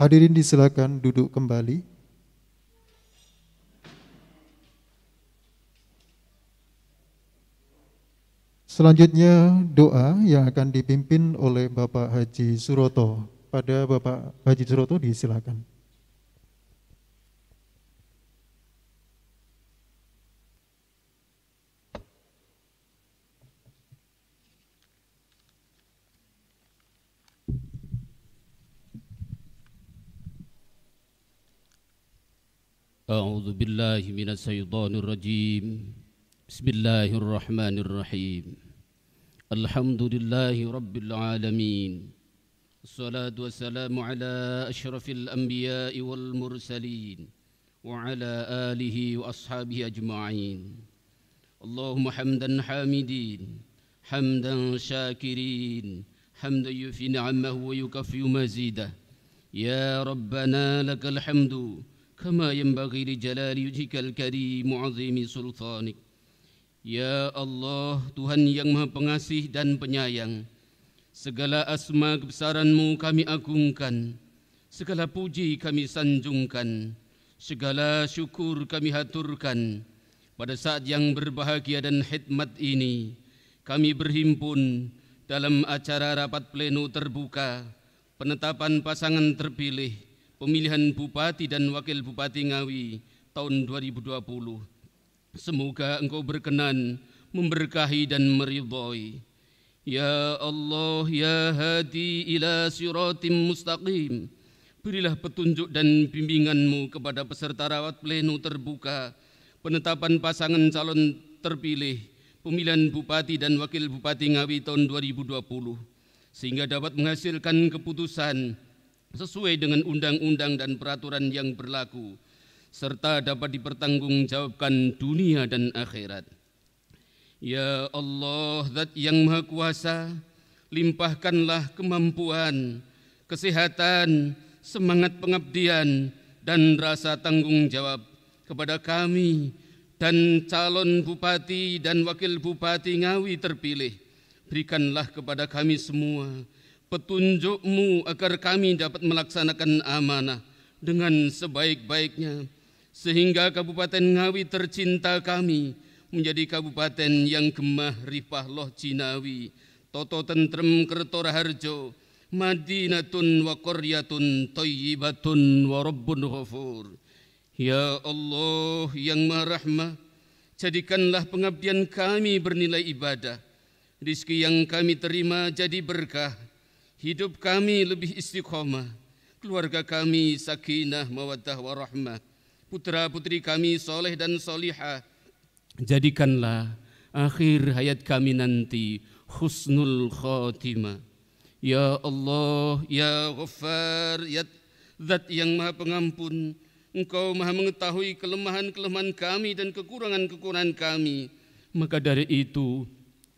Hadirin disilakan duduk kembali. Selanjutnya doa yang akan dipimpin oleh Bapak Haji Suroto. Pada Bapak Haji Suroto disilakan. A'udzu billahi minasy syaithanir rajim. Bismillahirrahmanirrahim. Alhamdulillahi rabbil alamin. Wassalatu wassalamu ala asyrafil anbiya'i wal mursalin wa ala alihi wa ashabihi ajma'in. Allahumma hamdan hamidin, hamdan syakirin, hamdan yufi ni'amahu wa yukaffi mazidah. Ya Rabbana lakal hamdu kama yanbaghi li jalali wajhikal karim mu'azimi sultanik. Ya Allah, Tuhan yang Maha Pengasih dan Penyayang, segala asma kebesaran-Mu kami agungkan, segala puji kami sanjungkan, segala syukur kami haturkan. Pada saat yang berbahagia dan hikmat ini, kami berhimpun dalam acara rapat pleno terbuka penetapan pasangan terpilih pemilihan Bupati dan Wakil Bupati Ngawi tahun 2020. Semoga Engkau berkenan memberkahi dan meridhai. Ya Allah, ya hadi ila siratim mustaqim, berilah petunjuk dan bimbingan-Mu kepada peserta rapat pleno terbuka penetapan pasangan calon terpilih pemilihan Bupati dan Wakil Bupati Ngawi tahun 2020, sehingga dapat menghasilkan keputusan sesuai dengan undang-undang dan peraturan yang berlaku, serta dapat dipertanggungjawabkan dunia dan akhirat. Ya Allah, Zat yang Maha Kuasa, limpahkanlah kemampuan, kesehatan, semangat pengabdian, dan rasa tanggung jawab kepada kami dan calon Bupati dan Wakil Bupati Ngawi terpilih. Berikanlah kepada kami semua petunjuk-Mu agar kami dapat melaksanakan amanah dengan sebaik-baiknya, sehingga Kabupaten Ngawi tercinta kami menjadi kabupaten yang gemah ripah loh Cinawi, toto tentrem kerto raharjo, madinatun wa qaryatun thayyibatun wa rabbun ghafur. Ya Allah yang Maha Rahmah, jadikanlah pengabdian kami bernilai ibadah, rizki yang kami terima jadi berkah, hidup kami lebih istiqomah, keluarga kami sakinah mawaddah warahmah, putra-putri kami soleh dan solihah. Jadikanlah akhir hayat kami nanti husnul khotimah. Ya Allah, ya Ghaffar, ya Zat yang Maha Pengampun, Engkau Maha mengetahui kelemahan-kelemahan kami dan kekurangan-kekurangan kami. Maka dari itu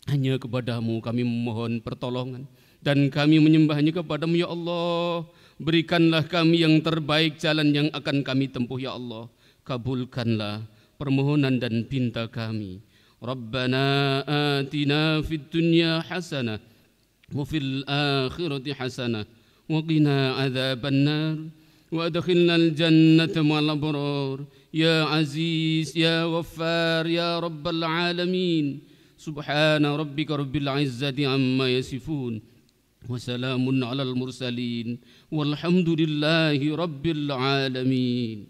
hanya kepadamu kami memohon pertolongan, dan kami menyembahnya kepadamu ya Allah. Berikanlah kami yang terbaik jalan yang akan kami tempuh ya Allah. Kabulkanlah permohonan dan pinta kami. Rabbana atina fid dunya hasanah wa fil akhirati hasanah wa qina adzabannar wa adkhilnal jannata ma'al abrar. Ya Aziz, ya Ghaffar, ya Rabbal alamin. Subhana rabbika rabbil izzati amma yasifun. Wassalamun alal mursalin walhamdulillahi rabbil alamin.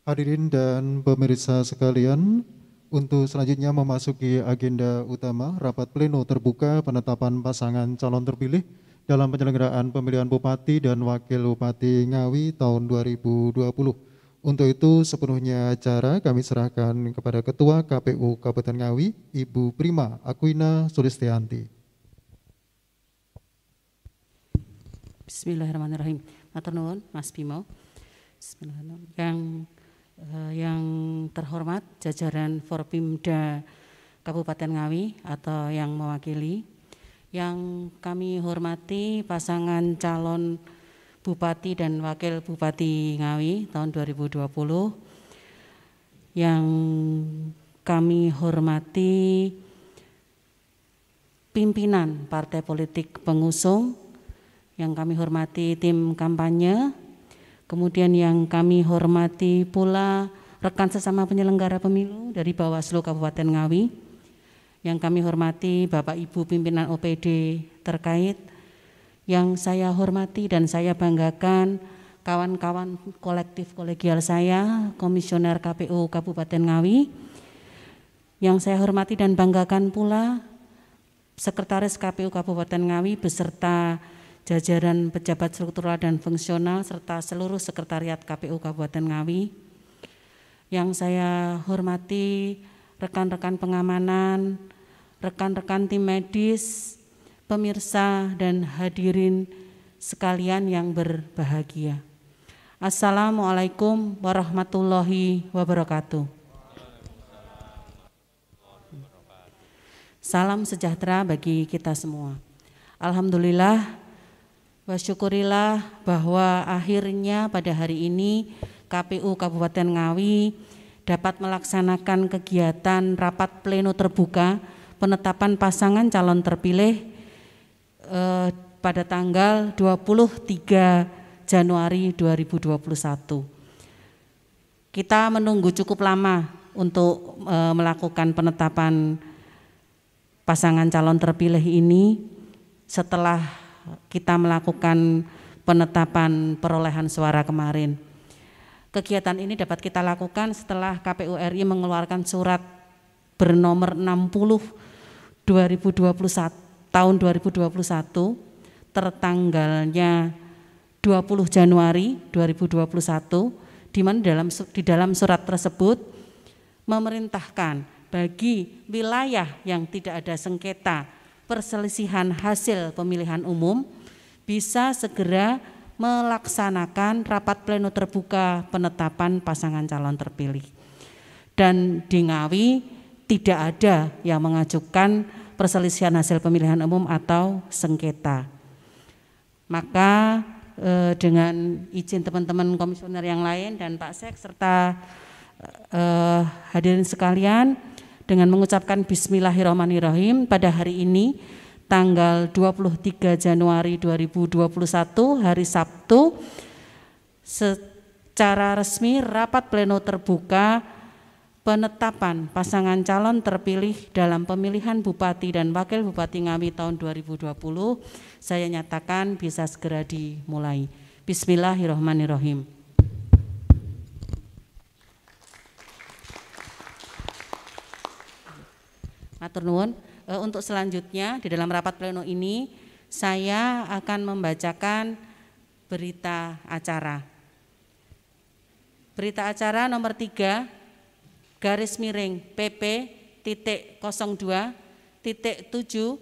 Hadirin dan pemirsa sekalian, untuk selanjutnya memasuki agenda utama rapat pleno terbuka penetapan pasangan calon terpilih dalam penyelenggaraan pemilihan Bupati dan Wakil Bupati Ngawi tahun 2020. Untuk itu sepenuhnya acara kami serahkan kepada Ketua KPU Kabupaten Ngawi, Ibu Prima Aquina Sulistianti. Bismillahirrahmanirrahim. Matur nuwun Mas Bimo. Bismillahirrahmanirrahim. Yang terhormat jajaran Forpimda Kabupaten Ngawi atau yang mewakili, yang kami hormati pasangan calon Bupati dan Wakil Bupati Ngawi tahun 2020. Yang kami hormati pimpinan partai politik pengusung, yang kami hormati tim kampanye, kemudian yang kami hormati pula rekan sesama penyelenggara pemilu dari Bawaslu Kabupaten Ngawi, yang kami hormati Bapak Ibu pimpinan OPD terkait, yang saya hormati dan saya banggakan kawan-kawan kolektif kolegial saya, Komisioner KPU Kabupaten Ngawi, yang saya hormati dan banggakan pula Sekretaris KPU Kabupaten Ngawi beserta jajaran pejabat struktural dan fungsional serta seluruh sekretariat KPU Kabupaten Ngawi. Yang saya hormati rekan-rekan pengamanan, rekan-rekan tim medis, pemirsa dan hadirin sekalian yang berbahagia. Assalamualaikum warahmatullahi wabarakatuh. Salam sejahtera bagi kita semua. Alhamdulillah wa syukurillah bahwa akhirnya pada hari ini KPU Kabupaten Ngawi dapat melaksanakan kegiatan rapat pleno terbuka penetapan pasangan calon terpilih pada tanggal 23 Januari 2021. Kita menunggu cukup lama untuk melakukan penetapan pasangan calon terpilih ini setelah kita melakukan penetapan perolehan suara kemarin. Kegiatan ini dapat kita lakukan setelah KPU RI mengeluarkan surat bernomor 60 tahun 2021 tertanggalnya 20 Januari 2021, di mana di dalam surat tersebut memerintahkan bagi wilayah yang tidak ada sengketa perselisihan hasil pemilihan umum bisa segera melaksanakan rapat pleno terbuka penetapan pasangan calon terpilih. Dan di Ngawi tidak ada yang mengajukan perselisihan hasil pemilihan umum atau sengketa. Maka dengan izin teman-teman komisioner yang lain dan Pak Sek serta hadirin sekalian, dengan mengucapkan Bismillahirrahmanirrahim, pada hari ini tanggal 23 Januari 2021 hari Sabtu, secara resmi rapat pleno terbuka penetapan pasangan calon terpilih dalam pemilihan Bupati dan Wakil Bupati Ngawi tahun 2020 saya nyatakan bisa segera dimulai. Bismillahirrahmanirrahim. Matur nuwun. Untuk selanjutnya di dalam rapat pleno ini saya akan membacakan berita acara. Berita acara nomor 3 garis miring PP.02.7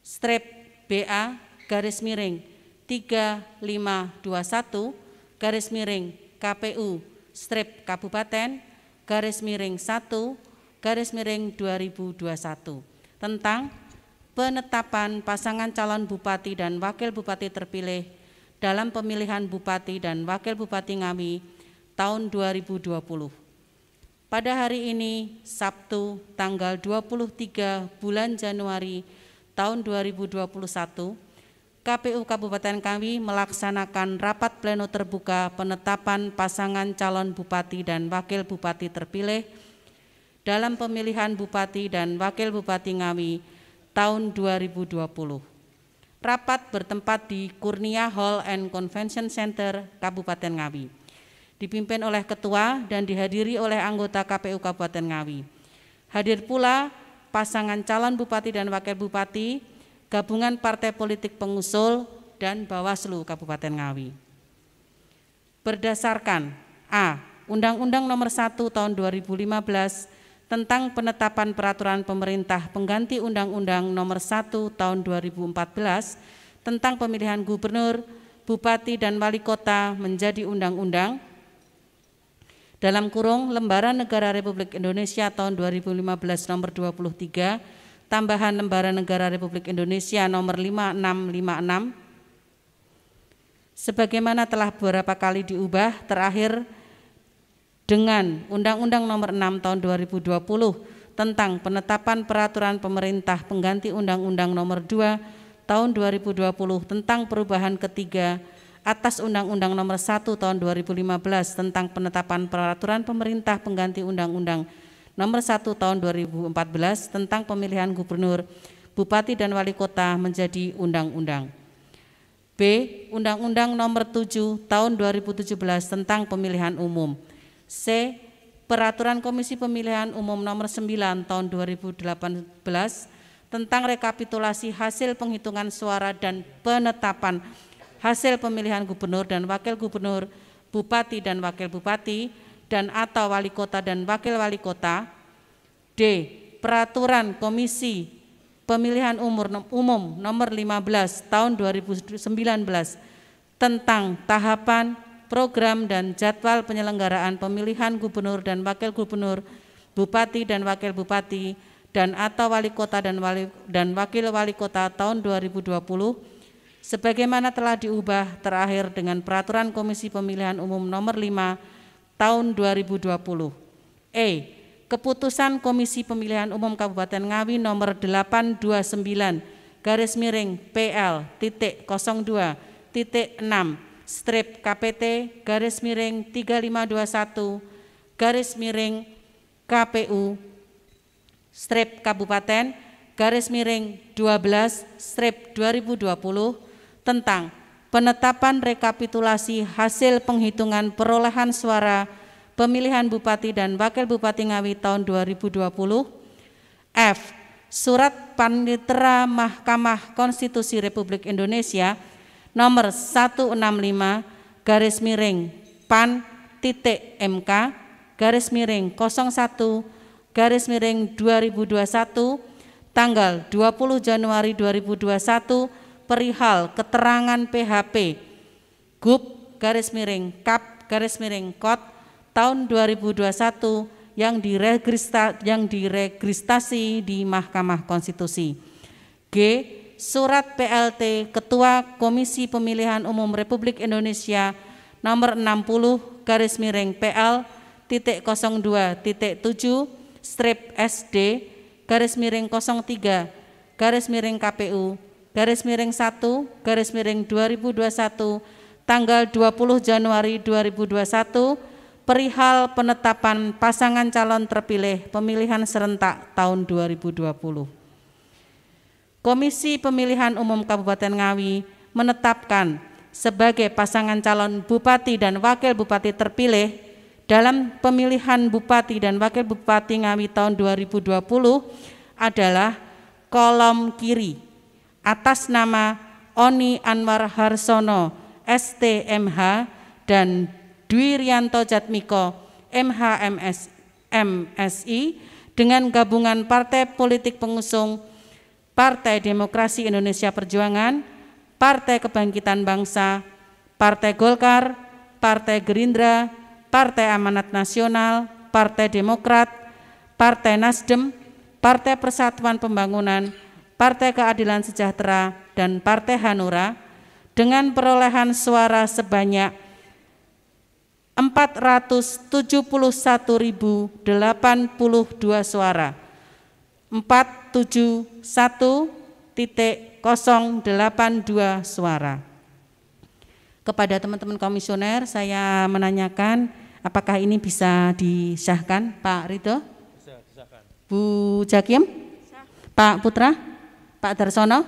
strip BA garis miring 3521 garis miring KPU strip Kabupaten garis miring 1 garis miring 2021 tentang penetapan pasangan calon Bupati dan Wakil Bupati terpilih dalam pemilihan Bupati dan Wakil Bupati Ngawi tahun 2020. Pada hari ini, Sabtu, tanggal 23 bulan Januari tahun 2021, KPU Kabupaten Ngawi melaksanakan rapat pleno terbuka penetapan pasangan calon Bupati dan Wakil Bupati terpilih dalam pemilihan Bupati dan Wakil Bupati Ngawi tahun 2020. Rapat bertempat di Kurnia Hall and Convention Center Kabupaten Ngawi. Dipimpin oleh Ketua dan dihadiri oleh anggota KPU Kabupaten Ngawi. Hadir pula pasangan calon Bupati dan Wakil Bupati, gabungan partai politik pengusul, dan Bawaslu Kabupaten Ngawi. Berdasarkan A. Undang-Undang Nomor 1 Tahun 2015 tentang penetapan peraturan pemerintah pengganti Undang-Undang Nomor 1 Tahun 2014 tentang pemilihan gubernur, bupati, dan wali kota menjadi undang-undang, dalam kurung Lembaran Negara Republik Indonesia tahun 2015 nomor 23, tambahan Lembaran Negara Republik Indonesia nomor 5656, sebagaimana telah beberapa kali diubah, terakhir dengan Undang-Undang Nomor 6 Tahun 2020 tentang penetapan peraturan pemerintah pengganti Undang-Undang Nomor 2 Tahun 2020 tentang perubahan ketiga atas Undang-Undang Nomor 1 Tahun 2015 tentang penetapan peraturan pemerintah pengganti Undang-Undang Nomor 1 Tahun 2014 tentang pemilihan gubernur, bupati dan wali kota menjadi undang-undang. B. Undang-Undang Nomor 7 Tahun 2017 tentang pemilihan umum. C. Peraturan Komisi Pemilihan Umum Nomor 9 Tahun 2018 tentang rekapitulasi hasil penghitungan suara dan penetapan hasil pemilihan gubernur dan wakil gubernur, bupati dan wakil bupati, dan atau wali kota dan wakil wali kota. D. Peraturan Komisi Pemilihan Umum Nomor 15 Tahun 2019 tentang tahapan, program dan jadwal penyelenggaraan pemilihan gubernur dan wakil gubernur, bupati dan wakil bupati, dan atau wali kota dan wakil wali kota tahun 2020 sebagaimana telah diubah terakhir dengan Peraturan Komisi Pemilihan Umum Nomor 5 Tahun 2020. E. Keputusan Komisi Pemilihan Umum Kabupaten Ngawi Nomor 829/KPU/KPT/KPU/KPU/12/2020 tentang penetapan rekapitulasi hasil penghitungan perolehan suara pemilihan Bupati dan Wakil Bupati Ngawi tahun 2020. F. Surat Panitera Mahkamah Konstitusi Republik Indonesia nomor 165-PAN-TMK-01-2021 tanggal 20 Januari 2021 perihal keterangan PHP Gub-Kap-Kod tahun 2021 yang diregistrasi di Mahkamah Konstitusi. G. Surat PLT Ketua Komisi Pemilihan Umum Republik Indonesia nomor 60-7-7/SD-07/KPU/1/2021 tanggal 20 Januari 2021 perihal penetapan pasangan calon terpilih pemilihan serentak tahun 2020. Komisi Pemilihan Umum Kabupaten Ngawi menetapkan sebagai pasangan calon Bupati dan Wakil Bupati terpilih dalam pemilihan Bupati dan Wakil Bupati Ngawi tahun 2020 adalah kolom kiri atas nama Oni Anwar Harsono STMH dan Dwi Rianto Jatmiko MHMSI dengan gabungan partai politik pengusung Partai Demokrasi Indonesia Perjuangan, Partai Kebangkitan Bangsa, Partai Golkar, Partai Gerindra, Partai Amanat Nasional, Partai Demokrat, Partai Nasdem, Partai Persatuan Pembangunan, Partai Keadilan Sejahtera, dan Partai Hanura dengan perolehan suara sebanyak 471.082 suara, 471.082 suara. Kepada teman-teman komisioner, saya menanyakan apakah ini bisa disahkan, Pak Ridho? Bisa disahkan. Bu Jakim? Bisa. Pak Putra? Pak Darsono?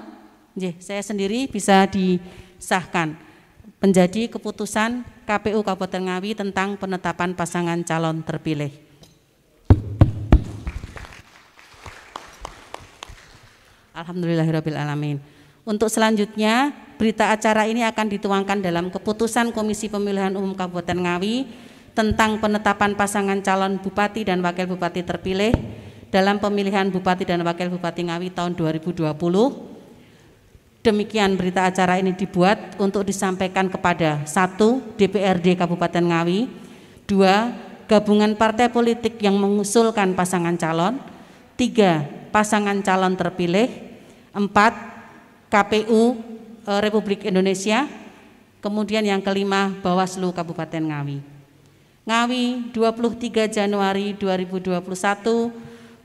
Saya sendiri bisa disahkan menjadi keputusan KPU Kabupaten Ngawi tentang penetapan pasangan calon terpilih. Alhamdulillahirabbil alamin. Untuk selanjutnya, berita acara ini akan dituangkan dalam keputusan Komisi Pemilihan Umum Kabupaten Ngawi tentang penetapan pasangan calon Bupati dan Wakil Bupati terpilih dalam pemilihan Bupati dan Wakil Bupati Ngawi tahun 2020. Demikian berita acara ini dibuat untuk disampaikan kepada 1. DPRD Kabupaten Ngawi, 2. Gabungan partai politik yang mengusulkan pasangan calon, 3. Pasangan calon terpilih, 4. KPU Republik Indonesia, Kemudian yang kelima, Bawaslu Kabupaten Ngawi. Ngawi, 23 Januari 2021,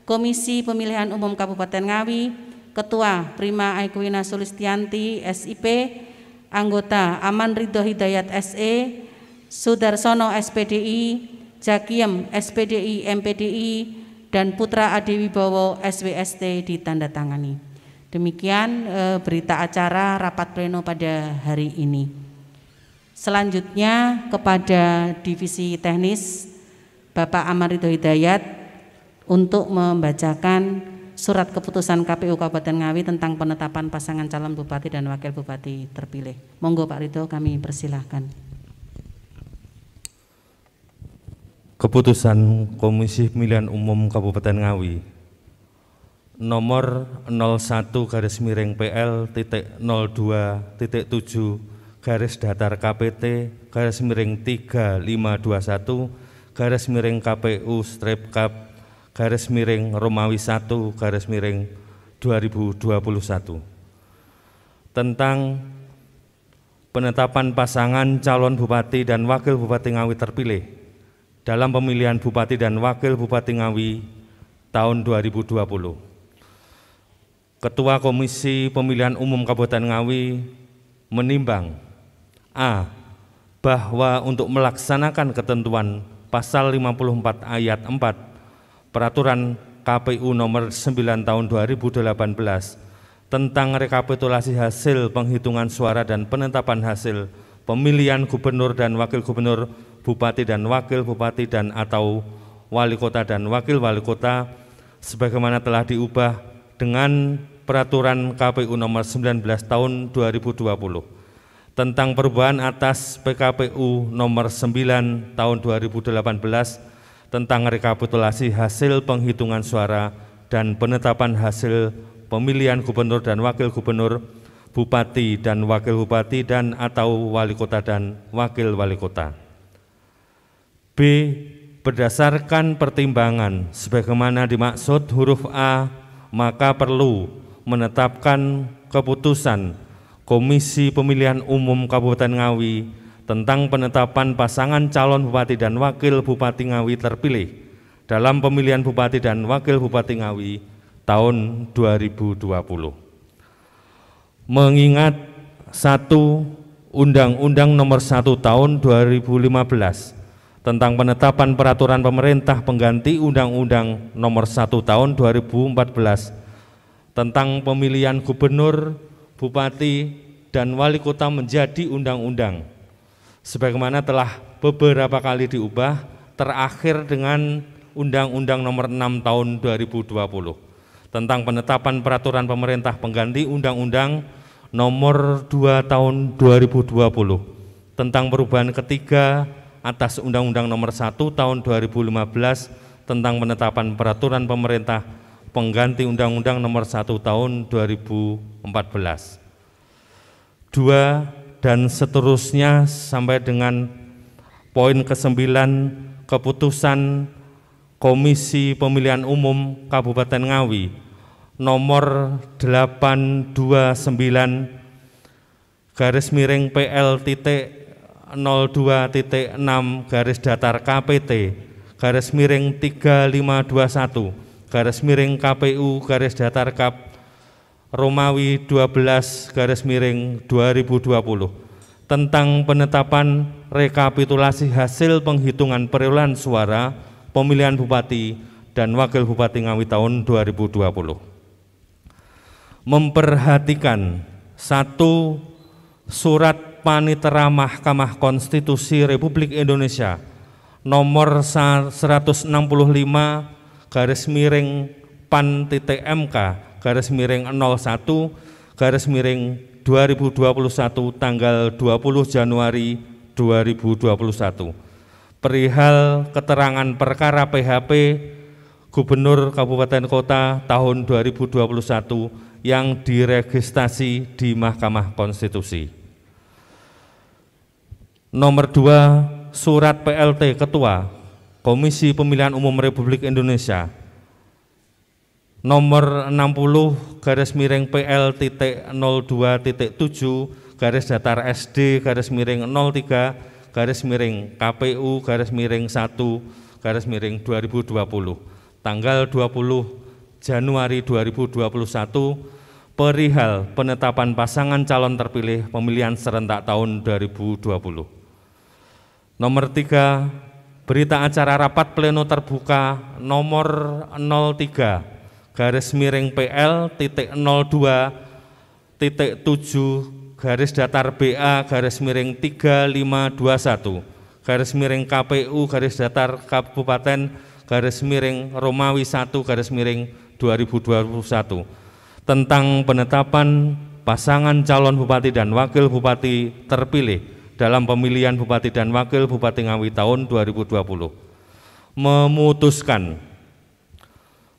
Komisi Pemilihan Umum Kabupaten Ngawi, Ketua Prima Aikwina Sulistianti, SIP, Anggota Aman Ridho Hidayat SE, Sudarsono SPDI, Jakiem SPDI MPDI, dan Putra Adi Wibowo SWST ditandatangani. Demikian berita acara rapat pleno pada hari ini. Selanjutnya kepada Divisi Teknis Bapak Aman Ridho Hidayat untuk membacakan surat keputusan KPU Kabupaten Ngawi tentang penetapan pasangan calon bupati dan wakil bupati terpilih. Monggo Pak Ridho, kami persilahkan. Keputusan Komisi Pemilihan Umum Kabupaten Ngawi nomor 01-PL.02.7 /KPT/3521 KPU/Kap/Romawi 1/2021 tentang penetapan pasangan calon bupati dan wakil bupati Ngawi terpilih dalam pemilihan bupati dan wakil bupati Ngawi tahun 2020. Ketua Komisi Pemilihan Umum Kabupaten Ngawi menimbang A. Bahwa untuk melaksanakan ketentuan pasal 54 ayat 4 Peraturan KPU nomor 9 tahun 2018 tentang rekapitulasi hasil penghitungan suara dan penetapan hasil pemilihan gubernur dan wakil gubernur, bupati dan wakil bupati dan atau wali kota dan wakil wali kota sebagaimana telah diubah dengan Peraturan KPU nomor 19 tahun 2020 tentang perubahan atas PKPU nomor 9 tahun 2018 tentang rekapitulasi hasil penghitungan suara dan penetapan hasil pemilihan gubernur dan wakil gubernur, bupati dan wakil bupati dan atau wali kota dan wakil wali kota. B. Berdasarkan pertimbangan sebagaimana dimaksud huruf A, maka perlu menetapkan keputusan Komisi Pemilihan Umum Kabupaten Ngawi tentang penetapan pasangan calon bupati dan wakil bupati Ngawi terpilih dalam pemilihan bupati dan wakil bupati Ngawi tahun 2020. Mengingat 1. Undang-Undang Nomor 1 Tahun 2015 tentang penetapan peraturan pemerintah pengganti Undang-Undang Nomor 1 Tahun 2014 tentang pemilihan gubernur, bupati, dan wali kota menjadi undang-undang sebagaimana telah beberapa kali diubah, terakhir dengan Undang-Undang Nomor 6 Tahun 2020 tentang penetapan peraturan pemerintah pengganti Undang-Undang Nomor 2 Tahun 2020 tentang perubahan ketiga atas Undang-Undang Nomor 1 Tahun 2015 tentang penetapan peraturan pemerintah pengganti Undang-Undang Nomor 1 Tahun 2014. 2 dan seterusnya sampai dengan poin ke-9 keputusan Komisi Pemilihan Umum Kabupaten Ngawi nomor 8-2-PL.002.6/KPT/KPU/Kap Romawi 12-2020 tentang penetapan rekapitulasi hasil penghitungan perolehan suara pemilihan bupati dan wakil bupati Ngawi tahun 2020. Memperhatikan 1. Surat Panitera Mahkamah Konstitusi Republik Indonesia nomor 165-pan-MK/01/2021 tanggal 20 Januari 2021 perihal keterangan perkara PHP Gubernur Kabupaten Kota tahun 2021 yang diregistrasi di Mahkamah Konstitusi. Nomor 2, Surat PLT Ketua Komisi Pemilihan Umum Republik Indonesia nomor 60-PL.02.7 garis datar SD garis miring 03 garis miring KPU garis miring 1 garis miring 2020 tanggal 20 Januari 2021 perihal penetapan pasangan calon terpilih pemilihan serentak tahun 2020. Nomor 3, berita acara rapat pleno terbuka nomor 03 garis miring PL titik 02 titik 7 garis datar BA garis miring 3521 garis miring KPU garis datar Kabupaten garis miring Romawi 1 garis miring 2021 tentang penetapan pasangan calon bupati dan wakil bupati terpilih dalam pemilihan bupati dan wakil bupati Ngawi tahun 2020. Memutuskan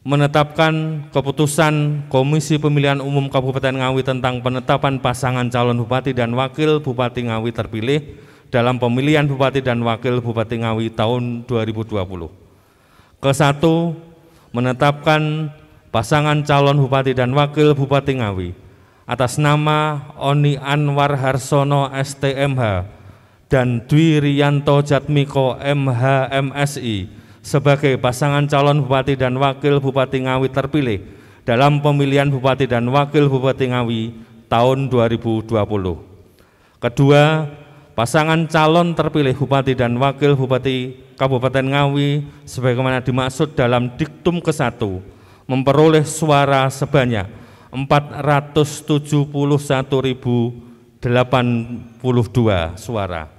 menetapkan keputusan Komisi Pemilihan Umum Kabupaten Ngawi tentang penetapan pasangan calon bupati dan wakil bupati Ngawi terpilih dalam pemilihan bupati dan wakil bupati Ngawi tahun 2020. Kesatu, menetapkan pasangan calon bupati dan wakil bupati Ngawi atas nama Oni Anwar Harsono STMH dan Dwi Riyanto Jatmiko MHMSI sebagai pasangan calon bupati dan wakil bupati Ngawi terpilih dalam pemilihan bupati dan wakil bupati Ngawi tahun 2020. Kedua, pasangan calon terpilih bupati dan wakil bupati Kabupaten Ngawi sebagaimana dimaksud dalam diktum ke-1 memperoleh suara sebanyak 471.082 suara.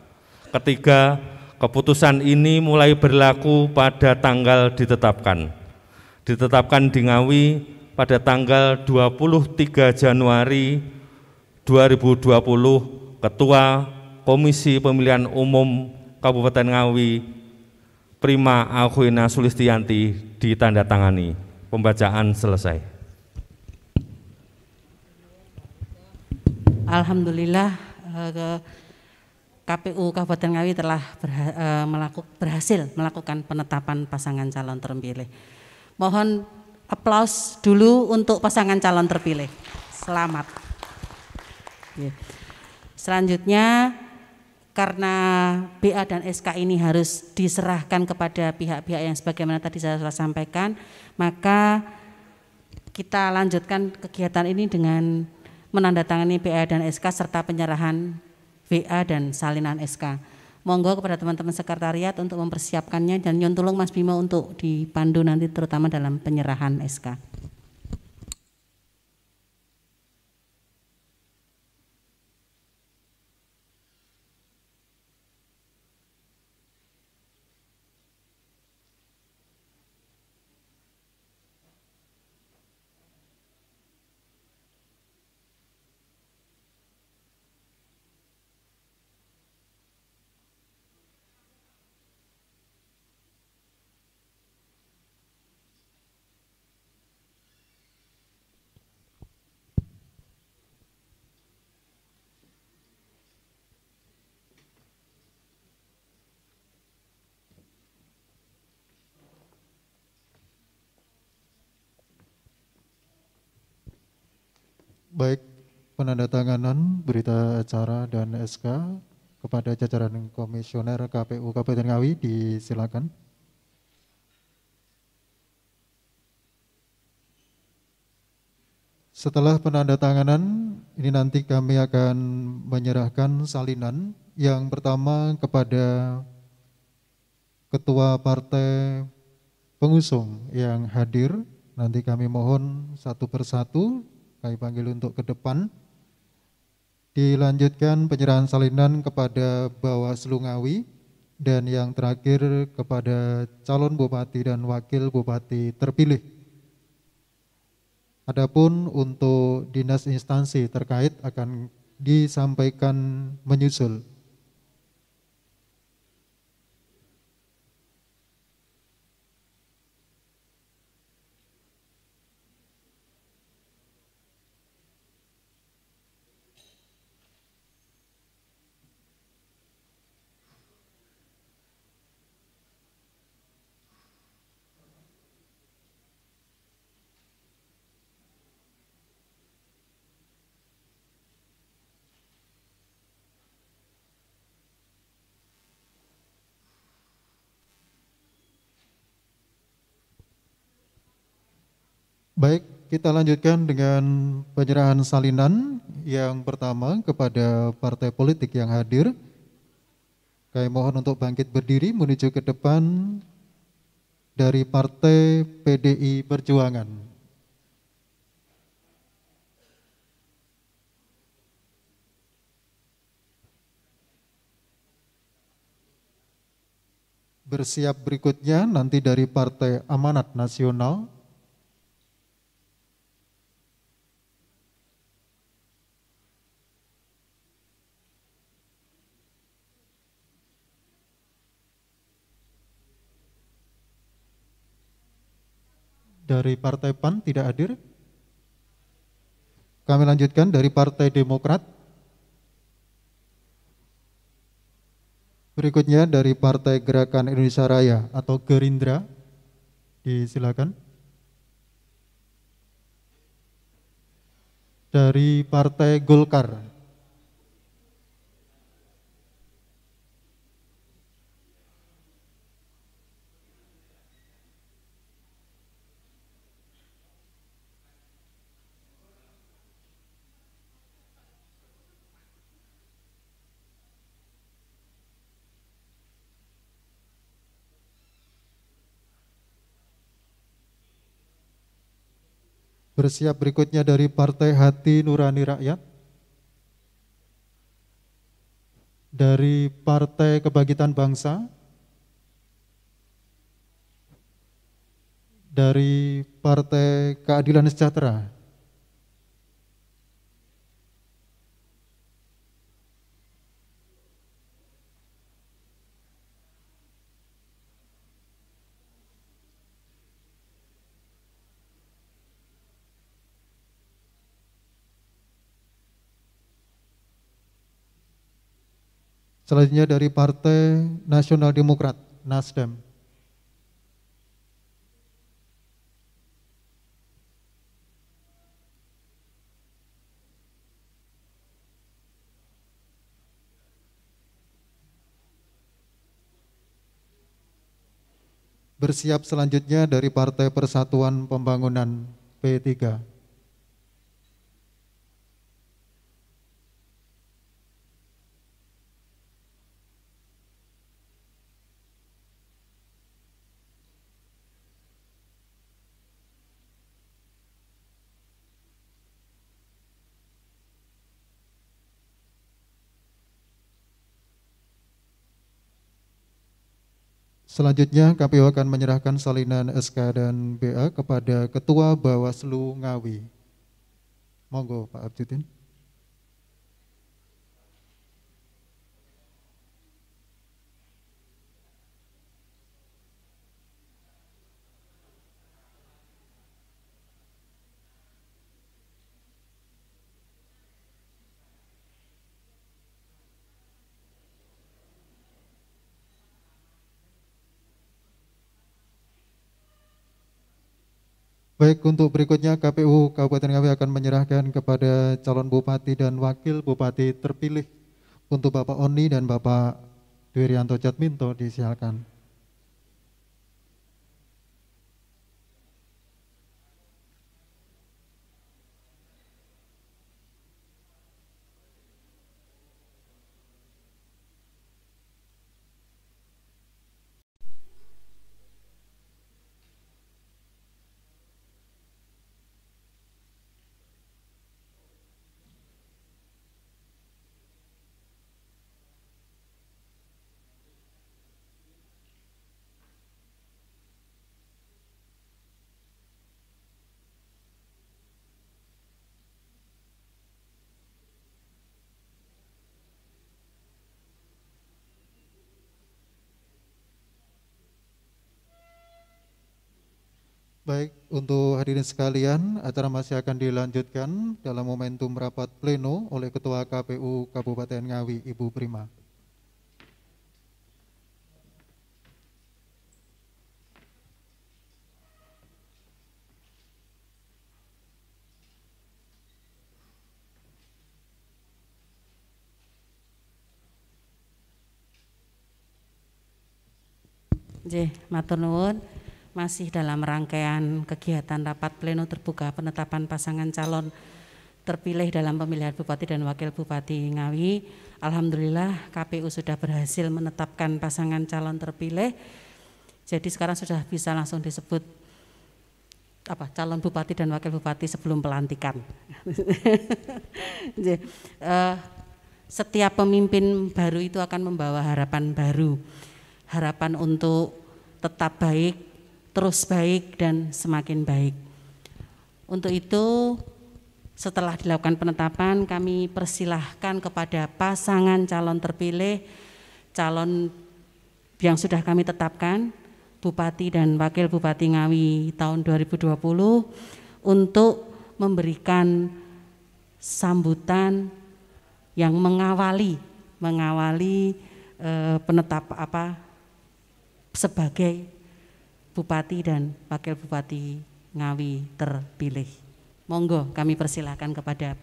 Ketiga, keputusan ini mulai berlaku pada tanggal ditetapkan. Ditetapkan di Ngawi pada tanggal 23 Januari 2020, Ketua Komisi Pemilihan Umum Kabupaten Ngawi Prima Akwina Sulistianti ditandatangani. Pembacaan selesai. Alhamdulillah KPU Kabupaten Ngawi telah berhasil melakukan penetapan pasangan calon terpilih. Mohon aplaus dulu untuk pasangan calon terpilih. Selamat. Selanjutnya, karena BA dan SK ini harus diserahkan kepada pihak-pihak yang sebagaimana tadi saya sudah sampaikan, maka kita lanjutkan kegiatan ini dengan menandatangani BA dan SK serta penyerahan BA dan salinan SK. Monggo kepada teman-teman sekretariat untuk mempersiapkannya dan nyun tulung Mas Bimo untuk dipandu nanti terutama dalam penyerahan SK. Baik, penandatanganan berita acara dan SK kepada jajaran Komisioner KPU Kabupaten Ngawi disilakan. Setelah penandatanganan, ini nanti kami akan menyerahkan salinan yang pertama kepada Ketua Partai Pengusung yang hadir. Nanti kami mohon satu persatu kami panggil untuk ke depan. Dilanjutkan penyerahan salinan kepada Bawaslu Ngawi dan yang terakhir kepada calon bupati dan wakil bupati terpilih. Adapun untuk dinas instansi terkait akan disampaikan menyusul. Baik, kita lanjutkan dengan penyerahan salinan yang pertama kepada partai politik yang hadir. Kami mohon untuk bangkit berdiri menuju ke depan dari Partai PDI Perjuangan. Bersiap berikutnya nanti dari Partai Amanat Nasional. Dari Partai PAN tidak hadir. Kami lanjutkan dari Partai Demokrat. Berikutnya dari Partai Gerakan Indonesia Raya atau Gerindra. Disilakan. Dari Partai Golkar. Bersiap berikutnya dari Partai Hati Nurani Rakyat. Dari Partai Kebangkitan Bangsa. Dari Partai Keadilan Sejahtera. Selanjutnya dari Partai Nasional Demokrat, Nasdem. Bersiap selanjutnya dari Partai Persatuan Pembangunan, P3. Selanjutnya KPU akan menyerahkan salinan SK dan BA kepada Ketua Bawaslu Ngawi. Monggo Pak Abdudin. Baik, untuk berikutnya KPU Kabupaten Ngawi akan menyerahkan kepada calon bupati dan wakil bupati terpilih untuk Bapak Oni dan Bapak Dwirianto Jatminto, disilakan. Baik, untuk hadirin sekalian, acara masih akan dilanjutkan dalam momentum rapat pleno oleh Ketua KPU Kabupaten Ngawi, Ibu Prima. Nggih, matur nuwun. masih dalam rangkaian kegiatan rapat pleno terbuka penetapan pasangan calon terpilih dalam pemilihan Bupati dan Wakil Bupati Ngawi. Alhamdulillah KPU sudah berhasil menetapkan pasangan calon terpilih. Jadi sekarang sudah bisa langsung disebut calon Bupati dan Wakil Bupati sebelum pelantikan. Setiap pemimpin baru itu akan membawa harapan baru, harapan untuk tetap baik, terus baik dan semakin baik. Untuk itu setelah dilakukan penetapan, kami persilahkan kepada pasangan calon terpilih, calon yang sudah kami tetapkan, Bupati dan Wakil Bupati Ngawi tahun 2020 untuk memberikan sambutan yang mengawali sebagai Bupati dan Wakil Bupati Ngawi terpilih. Monggo kami persilahkan kepada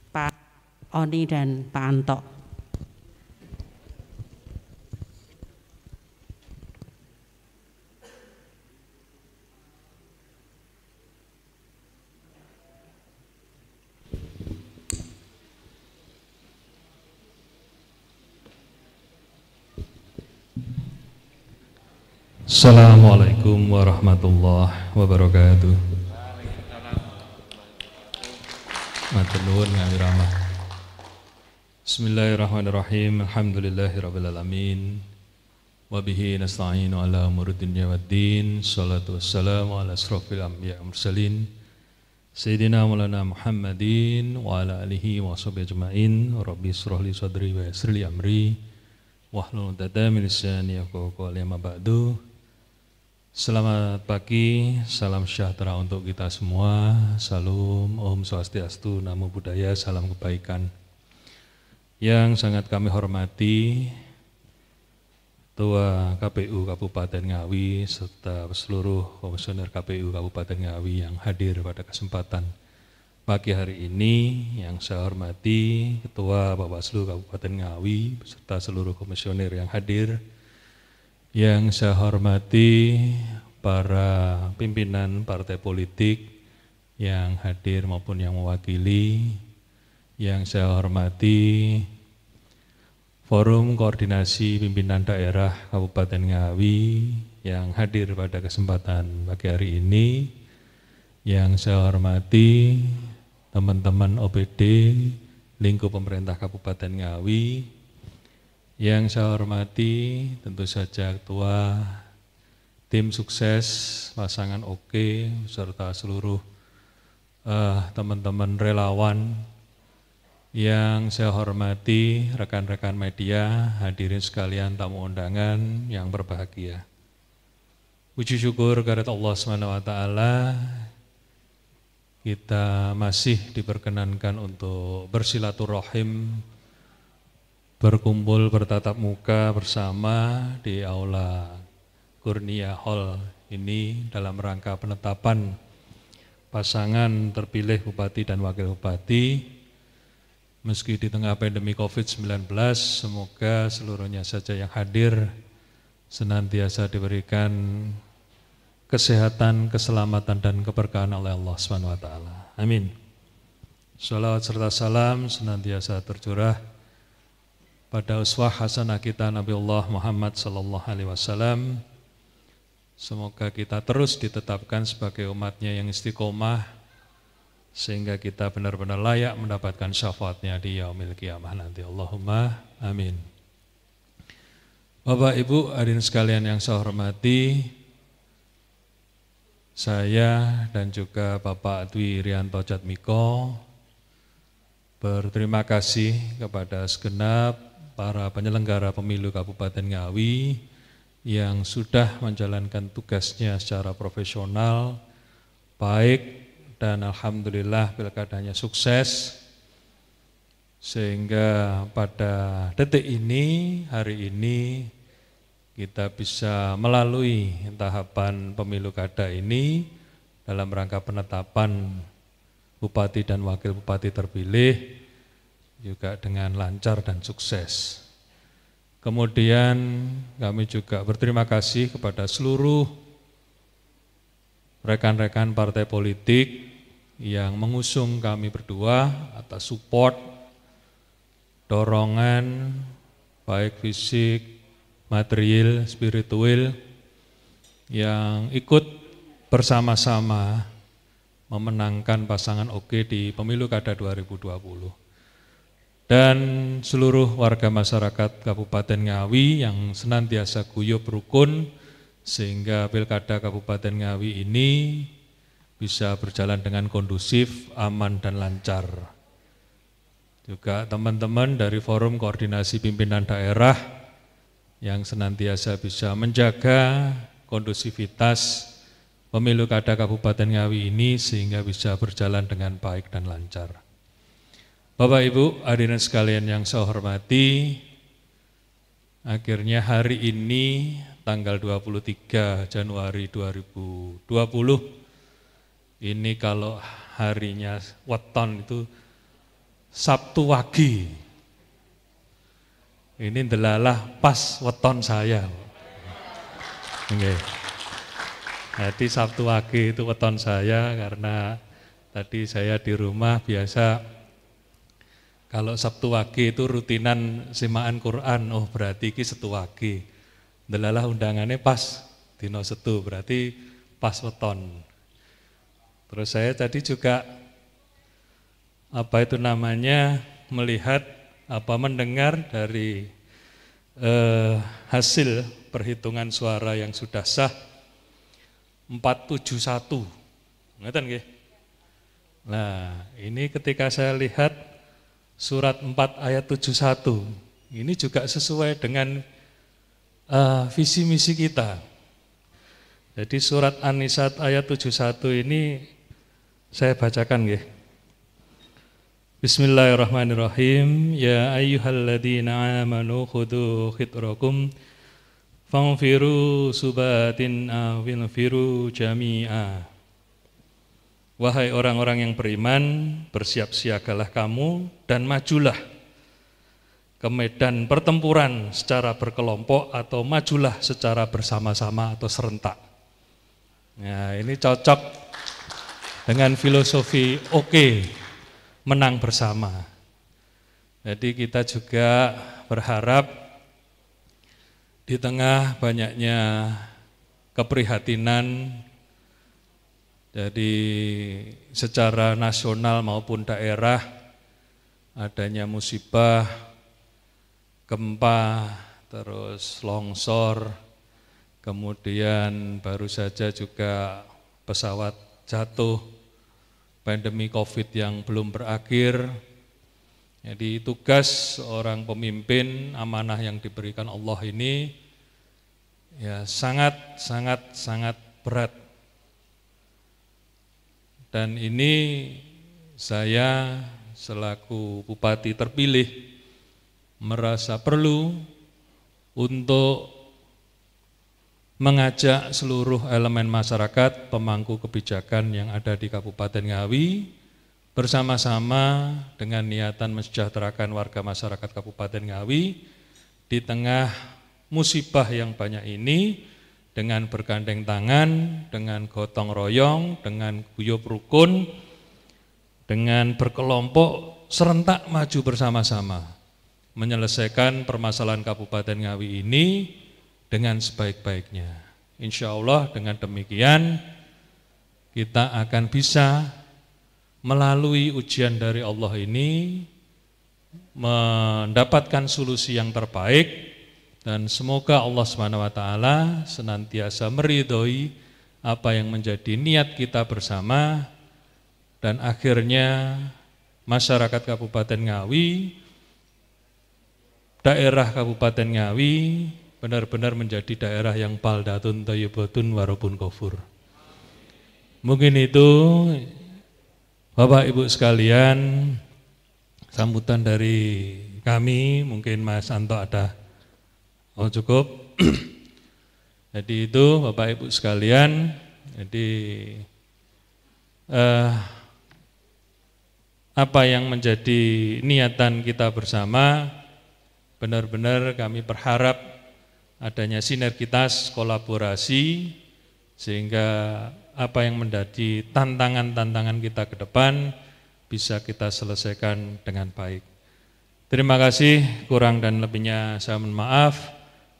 Pak Oni dan Pak Anto. Assalamualaikum warahmatullahi wabarakatuh. Matur nuwun Ngawi Rahmah. Bismillahirrahmanirrahim. Alhamdulillahirabbil alamin. Wa bihi nasta'inu ala umuri dunya waddin. Shalatu wassalamu ala asrofil anbiya wal mursalin. Sayyidina Maulana Muhammadin wa ala alihi wa sahbihi ajmain. Rabbi shrah li sadri wa yassir li amri. Wahlul 'uqdatam min lisani yafqahu qawli, amma ba'du. Selamat pagi, salam sejahtera untuk kita semua. Salam, Om Swastiastu, Namo Buddhaya, salam kebaikan. Yang sangat kami hormati Ketua KPU Kabupaten Ngawi serta seluruh komisioner KPU Kabupaten Ngawi yang hadir pada kesempatan pagi hari ini. Yang saya hormati Ketua Bawaslu Kabupaten Ngawi beserta seluruh komisioner yang hadir. Yang saya hormati para pimpinan partai politik yang hadir maupun yang mewakili. Yang saya hormati Forum Koordinasi Pimpinan Daerah Kabupaten Ngawi yang hadir pada kesempatan pagi hari ini. Yang saya hormati teman-teman OPD lingkup pemerintah Kabupaten Ngawi. Yang saya hormati tentu saja Ketua Tim Sukses Pasangan Oke serta seluruh teman-teman relawan. Yang saya hormati rekan-rekan media, hadirin sekalian tamu undangan yang berbahagia. Puji syukur kehadirat Allah SWT, kita masih diperkenankan untuk bersilaturahim, berkumpul bertatap muka bersama di Aula Kurnia Hall ini dalam rangka penetapan pasangan terpilih Bupati dan Wakil Bupati. Meski di tengah pandemi COVID-19, semoga seluruhnya saja yang hadir senantiasa diberikan kesehatan, keselamatan dan keberkahan oleh Allah SWT. Amin. Shalawat serta salam senantiasa tercurah pada uswah hasanah kita Nabiullah Muhammad sallallahu alaihi wasallam. Semoga kita terus ditetapkan sebagai umatnya yang istiqomah sehingga kita benar-benar layak mendapatkan syafaatnya di yaumil qiyamah nanti. Allahumma amin. Bapak Ibu hadirin sekalian yang saya hormati, saya dan juga Bapak Dwi Rianto Jatmiko berterima kasih kepada segenap para penyelenggara pemilu Kabupaten Ngawi yang sudah menjalankan tugasnya secara profesional, baik, dan alhamdulillah pilkadanya sukses. Sehingga pada detik ini, hari ini, kita bisa melalui tahapan pemilu kada ini dalam rangka penetapan Bupati dan Wakil Bupati terpilih juga dengan lancar dan sukses. Kemudian kami juga berterima kasih kepada seluruh rekan-rekan partai politik yang mengusung kami berdua atas support, dorongan, baik fisik, material, spiritual, yang ikut bersama-sama memenangkan pasangan Oke di Pemilu Kada 2020. Dan seluruh warga masyarakat Kabupaten Ngawi yang senantiasa guyup rukun sehingga Pilkada Kabupaten Ngawi ini bisa berjalan dengan kondusif, aman dan lancar. Juga teman-teman dari Forum Koordinasi Pimpinan Daerah yang senantiasa bisa menjaga kondusivitas Pemilu Kada Kabupaten Ngawi ini sehingga bisa berjalan dengan baik dan lancar. Bapak Ibu hadirin sekalian yang saya hormati, akhirnya hari ini tanggal 23 Januari 2020 ini kalau harinya weton itu Sabtu Wage. Ini delalah pas weton saya. Okay. Jadi Sabtu Wage itu weton saya karena tadi saya di rumah biasa kalau Sabtu Wage itu rutinan simaan Quran. Oh berarti ini Setu Wage. Delalah undangannya pas dino Setu, berarti pas weton. Terus saya tadi juga melihat mendengar dari hasil perhitungan suara yang sudah sah 471. Ngeten nggih? Nah, ini ketika saya lihat surat 4 ayat 71, ini juga sesuai dengan visi misi kita. Jadi surat An-Nisa ayat 71 ini saya bacakan nggih. Bismillahirrahmanirrahim. Ya ayyuhalladzina amanu khudhu khitrakum fanfiru subatin awinfiru jami'a. Wahai orang-orang yang beriman, bersiap siagalah kamu dan majulah ke medan pertempuran secara berkelompok atau majulah secara bersama-sama atau serentak. Nah, ini cocok dengan filosofi Oke, menang bersama. Jadi kita juga berharap di tengah banyaknya keprihatinan jadi secara nasional maupun daerah, adanya musibah, gempa, terus longsor, kemudian baru saja juga pesawat jatuh, pandemi COVID yang belum berakhir. Jadi tugas seorang pemimpin, amanah yang diberikan Allah ini ya sangat berat. Dan ini saya selaku bupati terpilih merasa perlu untuk mengajak seluruh elemen masyarakat, pemangku kebijakan yang ada di Kabupaten Ngawi, bersama-sama dengan niatan mensejahterakan warga masyarakat Kabupaten Ngawi di tengah musibah yang banyak ini, dengan bergandeng tangan, dengan gotong royong, dengan guyup rukun, dengan berkelompok serentak maju bersama-sama menyelesaikan permasalahan Kabupaten Ngawi ini dengan sebaik-baiknya. Insya Allah dengan demikian kita akan bisa melalui ujian dari Allah ini mendapatkan solusi yang terbaik, dan semoga Allah SWT senantiasa meridhoi apa yang menjadi niat kita bersama, dan akhirnya masyarakat Kabupaten Ngawi, daerah Kabupaten Ngawi benar-benar menjadi daerah yang baldatun thayyibatun warabun ghafur. Mungkin itu Bapak Ibu sekalian sambutan dari kami. Mungkin Mas Anto ada cukup. Jadi itu Bapak Ibu sekalian. Jadi apa yang menjadi niatan kita bersama, benar-benar kami berharap adanya sinergitas kolaborasi sehingga apa yang menjadi tantangan-tantangan kita ke depan bisa kita selesaikan dengan baik. Terima kasih, kurang dan lebihnya saya mohon maaf.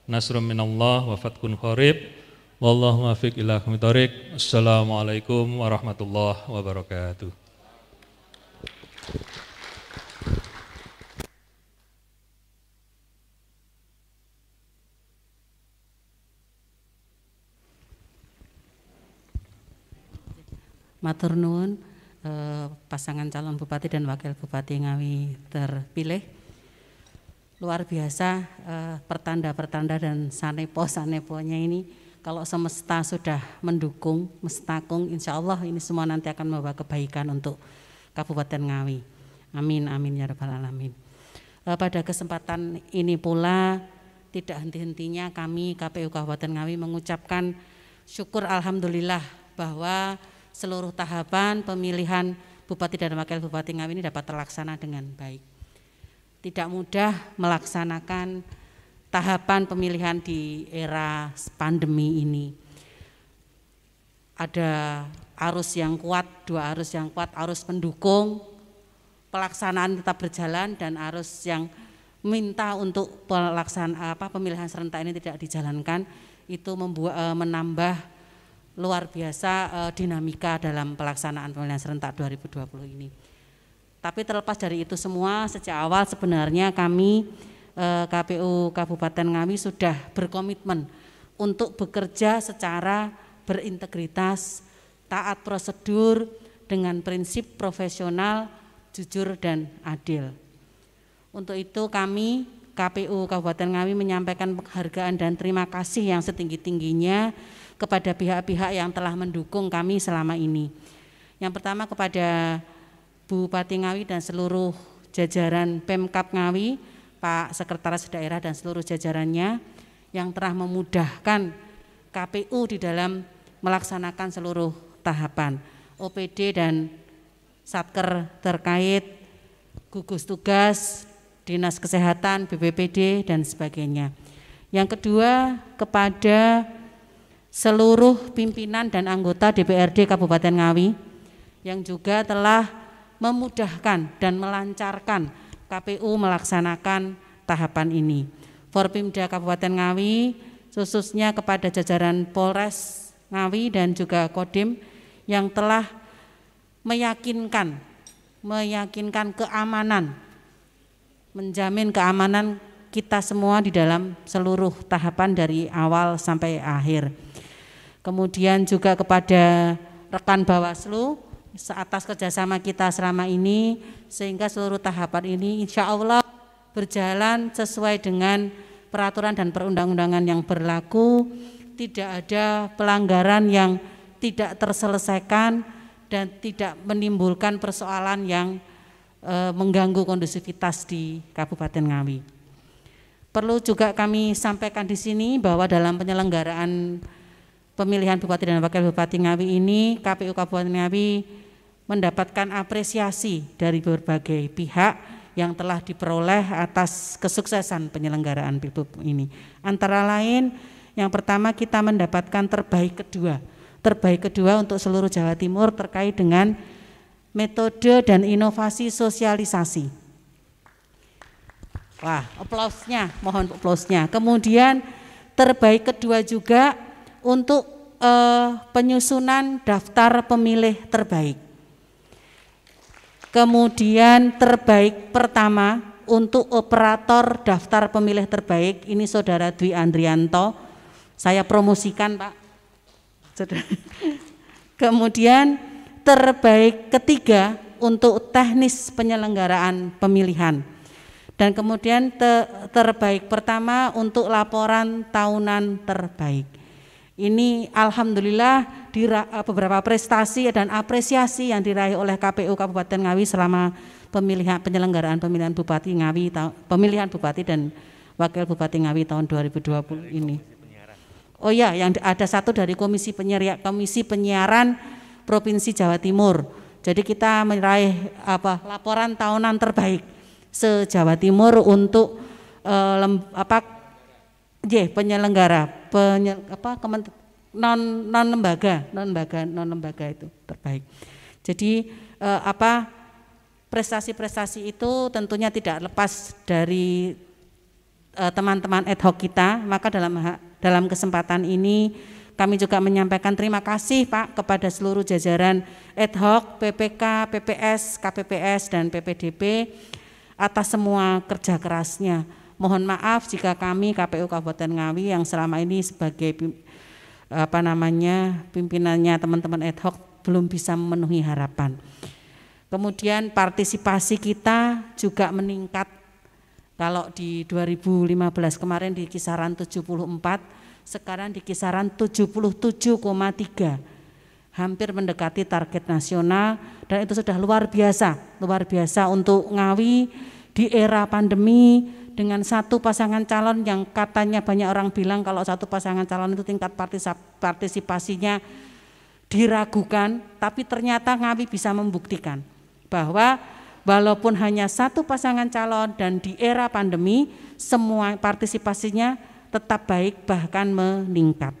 Nasrun minallah wa fathun qarib. Wallahu muwaffiq ila aqwamit thoriq. Assalamualaikum warahmatullahi wabarakatuh. Matur nuwun pasangan calon bupati dan wakil bupati Ngawi terpilih. Luar biasa pertanda-pertanda dan sanepo-saneponya ini. Kalau semesta sudah mendukung, mestakung, insya Allah ini semua nanti akan membawa kebaikan untuk Kabupaten Ngawi. Amin, amin ya rabbal alamin. Pada kesempatan ini pula tidak henti-hentinya kami KPU Kabupaten Ngawi mengucapkan syukur alhamdulillah bahwa seluruh tahapan pemilihan Bupati dan Wakil Bupati Ngawi ini dapat terlaksana dengan baik. Tidak mudah melaksanakan tahapan pemilihan di era pandemi ini. Ada arus yang kuat, dua arus yang kuat, arus pendukung pelaksanaan tetap berjalan dan arus yang minta untuk pemilihan serentak ini tidak dijalankan. Itu menambah luar biasa dinamika dalam pelaksanaan pemilihan serentak 2020 ini. Tapi terlepas dari itu semua, sejak awal sebenarnya kami KPU Kabupaten Ngawi sudah berkomitmen untuk bekerja secara berintegritas, taat prosedur dengan prinsip profesional, jujur dan adil. Untuk itu kami KPU Kabupaten Ngawi menyampaikan penghargaan dan terima kasih yang setinggi-tingginya kepada pihak-pihak yang telah mendukung kami selama ini. Yang pertama kepada Bupati Ngawi dan seluruh jajaran Pemkab Ngawi, Pak Sekretaris Daerah dan seluruh jajarannya yang telah memudahkan KPU di dalam melaksanakan seluruh tahapan OPD dan Satker terkait, gugus tugas, Dinas Kesehatan, BPPD dan sebagainya. Yang kedua kepada seluruh pimpinan dan anggota DPRD Kabupaten Ngawi yang juga telah memudahkan dan melancarkan KPU melaksanakan tahapan ini. Forpimda Kabupaten Ngawi khususnya kepada jajaran Polres Ngawi dan juga Kodim yang telah meyakinkan keamanan, menjamin keamanan kita semua di dalam seluruh tahapan dari awal sampai akhir. Kemudian juga kepada rekan Bawaslu atas kerjasama kita selama ini sehingga seluruh tahapan ini insya Allah berjalan sesuai dengan peraturan dan perundang-undangan yang berlaku, tidak ada pelanggaran yang tidak terselesaikan dan tidak menimbulkan persoalan yang mengganggu kondusivitas di Kabupaten Ngawi. Perlu juga kami sampaikan di sini bahwa dalam penyelenggaraan pemilihan Bupati dan Wakil Bupati Ngawi ini KPU Kabupaten Ngawi mendapatkan apresiasi dari berbagai pihak yang telah diperoleh atas kesuksesan penyelenggaraan Pilbub ini. Antara lain yang pertama kita mendapatkan terbaik kedua untuk seluruh Jawa Timur terkait dengan metode dan inovasi sosialisasi. Wah, aplausnya, mohon aplausnya. Kemudian terbaik kedua juga untuk penyusunan daftar pemilih terbaik. Kemudian terbaik pertama untuk operator daftar pemilih terbaik, ini Saudara Dwi Andrianto, saya promosikan Pak. Kemudian terbaik ketiga untuk teknis penyelenggaraan pemilihan. Dan kemudian terbaik pertama untuk laporan tahunan terbaik. Ini alhamdulillah beberapa prestasi dan apresiasi yang diraih oleh KPU Kabupaten Ngawi selama penyelenggaraan pemilihan Bupati Ngawi, pemilihan Bupati dan Wakil Bupati Ngawi tahun 2020 ini. Oh ya, yang ada satu dari Komisi Penyiaran Provinsi Jawa Timur. Jadi kita meraih laporan tahunan terbaik se-Jawa Timur untuk penyelenggara non lembaga itu terbaik. Jadi prestasi-prestasi itu tentunya tidak lepas dari teman-teman ad hoc kita. Maka dalam kesempatan ini kami juga menyampaikan terima kasih Pak kepada seluruh jajaran ad hoc, PPK, PPS, KPPS dan PPDB atas semua kerja kerasnya. Mohon maaf jika kami KPU Kabupaten Ngawi yang selama ini sebagai pimpinannya teman-teman ad hoc belum bisa memenuhi harapan. Kemudian partisipasi kita juga meningkat. Kalau di 2015 kemarin di kisaran 74, sekarang di kisaran 77,3. Hampir mendekati target nasional dan itu sudah luar biasa untuk Ngawi di era pandemi dengan satu pasangan calon yang katanya banyak orang bilang kalau satu pasangan calon itu tingkat partisipasinya diragukan, tapi ternyata Ngawi bisa membuktikan bahwa walaupun hanya satu pasangan calon dan di era pandemi semua partisipasinya tetap baik bahkan meningkat.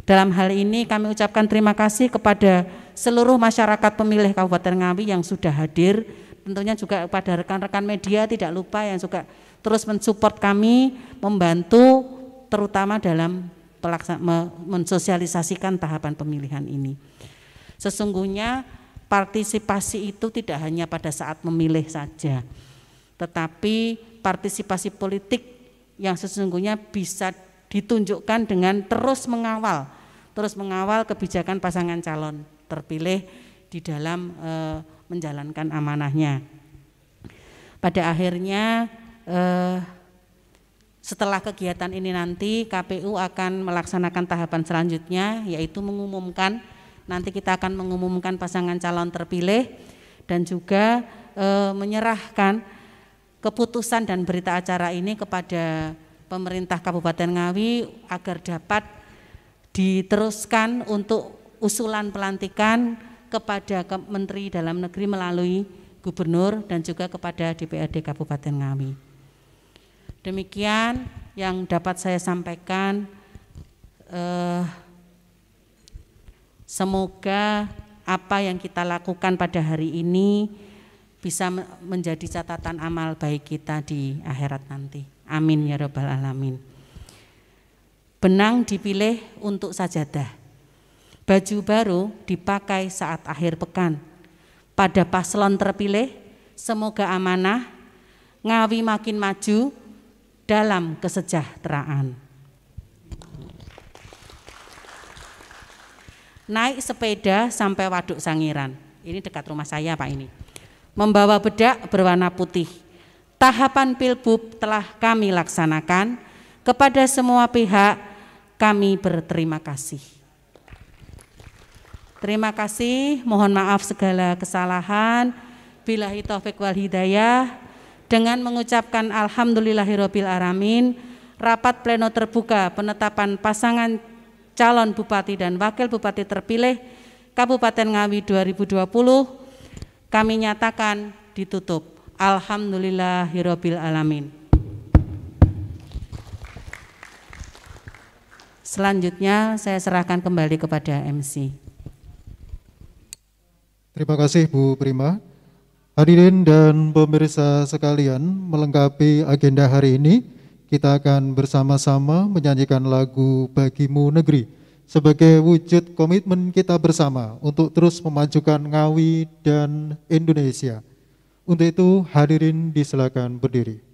Dalam hal ini kami ucapkan terima kasih kepada seluruh masyarakat pemilih Kabupaten Ngawi yang sudah hadir, tentunya juga kepada rekan-rekan media tidak lupa yang juga terus mensupport kami, membantu terutama dalam mensosialisasikan tahapan pemilihan ini. Sesungguhnya partisipasi itu tidak hanya pada saat memilih saja, tetapi partisipasi politik yang sesungguhnya bisa ditunjukkan dengan terus mengawal kebijakan pasangan calon terpilih di dalam menjalankan amanahnya. Pada akhirnya setelah kegiatan ini nanti KPU akan melaksanakan tahapan selanjutnya, yaitu nanti kita akan mengumumkan pasangan calon terpilih dan juga menyerahkan keputusan dan berita acara ini kepada pemerintah Kabupaten Ngawi agar dapat diteruskan untuk usulan pelantikan kepada Menteri Dalam Negeri melalui Gubernur dan juga kepada DPRD Kabupaten Ngawi. Demikian yang dapat saya sampaikan. Semoga apa yang kita lakukan pada hari ini bisa menjadi catatan amal baik kita di akhirat nanti. Amin ya rabbal alamin. Benang dipilih untuk sajadah. Baju baru dipakai saat akhir pekan. Pada paslon terpilih, semoga amanah, Ngawi makin maju dalam kesejahteraan. Naik sepeda sampai Waduk Sangiran, ini dekat rumah saya Pak ini. Membawa bedak berwarna putih. Tahapan Pilbub telah kami laksanakan. Kepada semua pihak kami berterima kasih. Terima kasih, mohon maaf segala kesalahan. Billahi taufik wal hidayah. Dengan mengucapkan alhamdulillahirabbil alamin, rapat pleno terbuka penetapan pasangan calon bupati dan wakil bupati terpilih Kabupaten Ngawi 2020 kami nyatakan ditutup. Alhamdulillahirabbil alamin. Selanjutnya saya serahkan kembali kepada MC. Terima kasih Bu Prima. Hadirin dan pemirsa sekalian, melengkapi agenda hari ini, kita akan bersama-sama menyanyikan lagu Bagimu Negeri sebagai wujud komitmen kita bersama untuk terus memajukan Ngawi dan Indonesia. Untuk itu hadirin disilakan berdiri.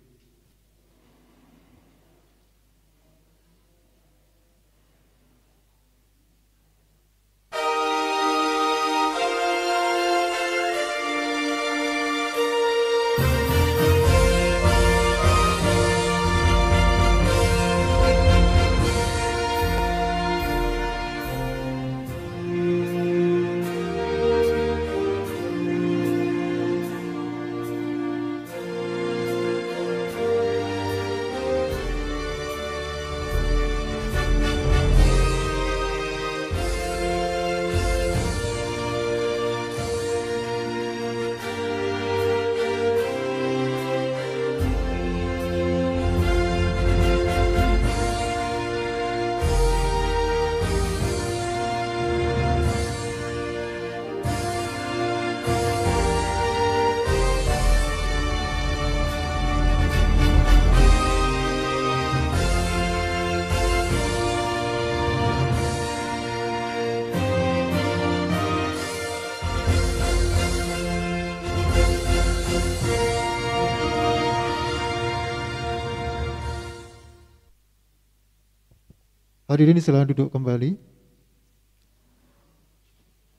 Hadirin silakan duduk kembali.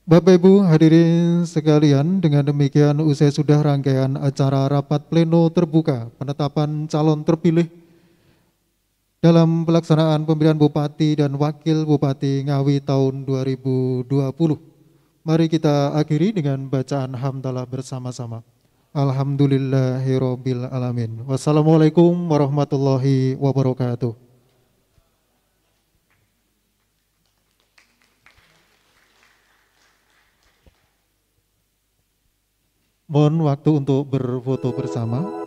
Bapak Ibu hadirin sekalian, dengan demikian usai sudah rangkaian acara rapat pleno terbuka penetapan calon terpilih dalam pelaksanaan pemilihan Bupati dan Wakil Bupati Ngawi tahun 2020. Mari kita akhiri dengan bacaan hamdalah bersama-sama. Alhamdulillahirabbil alamin. Wassalamualaikum warahmatullahi wabarakatuh. Mohon waktu untuk berfoto bersama.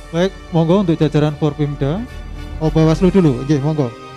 Baik, monggo untuk jajaran Forpimda. Oh, Bawaslu dulu, oke, monggo.